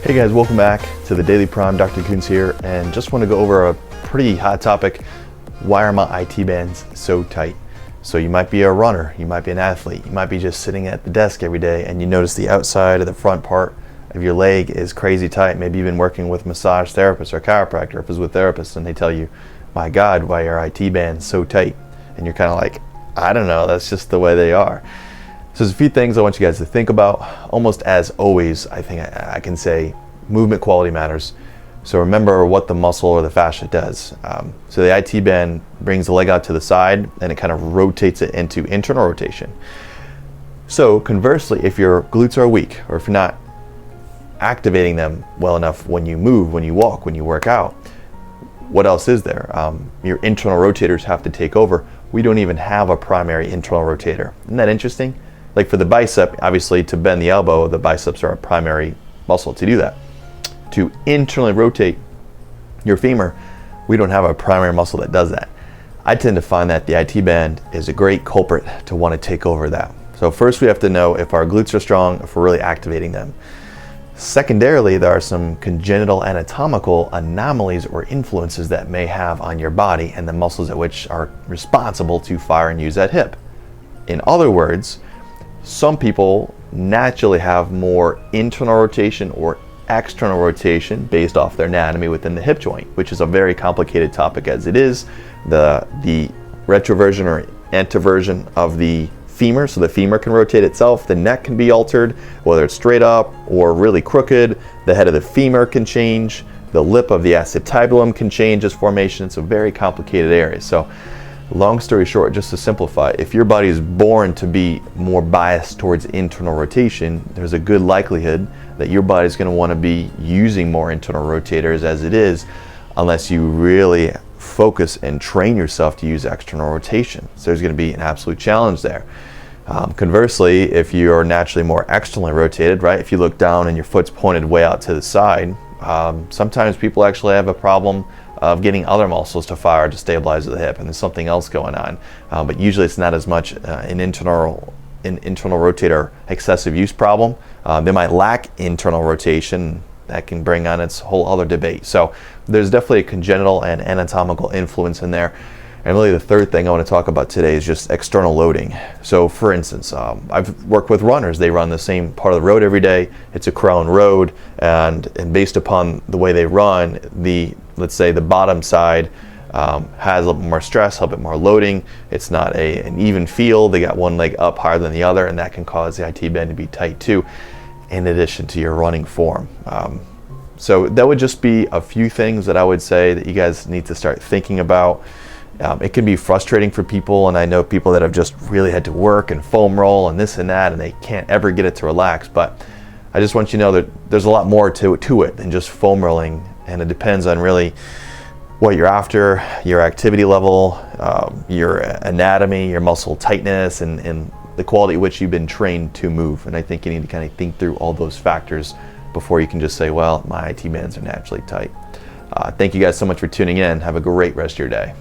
Hey guys, welcome back to the Daily Pr1me. Dr. Coons here, and just want to go over a pretty hot topic. Why are my IT bands so tight? So you might be a runner, you might be an athlete, you might be just sitting at the desk every day and you notice the outside of the front part of your leg is crazy tight. Maybe you've been working with massage therapists or chiropractor or physical therapists and they tell you, my God, why are IT bands so tight? And you're kind of like, I don't know, that's just the way they are. So there's a few things I want you guys to think about. Almost as always, I think I can say movement quality matters. So remember what the muscle or the fascia does. So the IT band brings the leg out to the side and it kind of rotates it into internal rotation. So conversely, if your glutes are weak or if you're not activating them well enough when you move, when you walk, when you work out, what else is there? Your internal rotators have to take over. We don't even have a primary internal rotator. Isn't that interesting? Like for the bicep, obviously to bend the elbow, the biceps are a primary muscle to do that. To internally rotate your femur, we don't have a primary muscle that does that. I tend to find that the IT band is a great culprit to want to take over that. So first we have to know if our glutes are strong, if we're really activating them. Secondarily, there are some congenital anatomical anomalies or influences that may have on your body and the muscles at which are responsible to fire and use that hip. In other words, some people naturally have more internal rotation or external rotation based off their anatomy within the hip joint, which is a very complicated topic as it is. The retroversion or anteversion of the femur, so the femur can rotate itself, the neck can be altered, whether it's straight up or really crooked, the head of the femur can change, the lip of the acetabulum can change its formation. It's a very complicated area. So long story short, just to simplify, if your body is born to be more biased towards internal rotation, there's a good likelihood that your body's going to want to be using more internal rotators as it is, unless you really focus and train yourself to use external rotation. So there's going to be an absolute challenge there. Conversely, if you're naturally more externally rotated, right, if you look down and your foot's pointed way out to the side, sometimes people actually have a problem of getting other muscles to fire to stabilize the hip, and there's something else going on. But usually it's not as much an internal rotator excessive use problem. They might lack internal rotation. That can bring on its whole other debate. So there's definitely a congenital and anatomical influence in there. And really the third thing I want to talk about today is just external loading. So for instance, I've worked with runners. They run the same part of the road every day. It's a crown road, and based upon the way they run, let's say the bottom side has a little bit more stress, a little bit more loading. It's not an even feel. They got one leg up higher than the other, and that can cause the IT band to be tight too, in addition to your running form. So that would just be a few things that I would say that you guys need to start thinking about. It can be frustrating for people, and I know people that have just really had to work and foam roll and this and that, and they can't ever get it to relax. But I just want you to know that there's a lot more to it than just foam rolling, and it depends on really what you're after, your activity level, your anatomy, your muscle tightness, and the quality at which you've been trained to move. And I think you need to kind of think through all those factors before you can just say, well, my IT bands are naturally tight. Thank you guys so much for tuning in. Have a great rest of your day.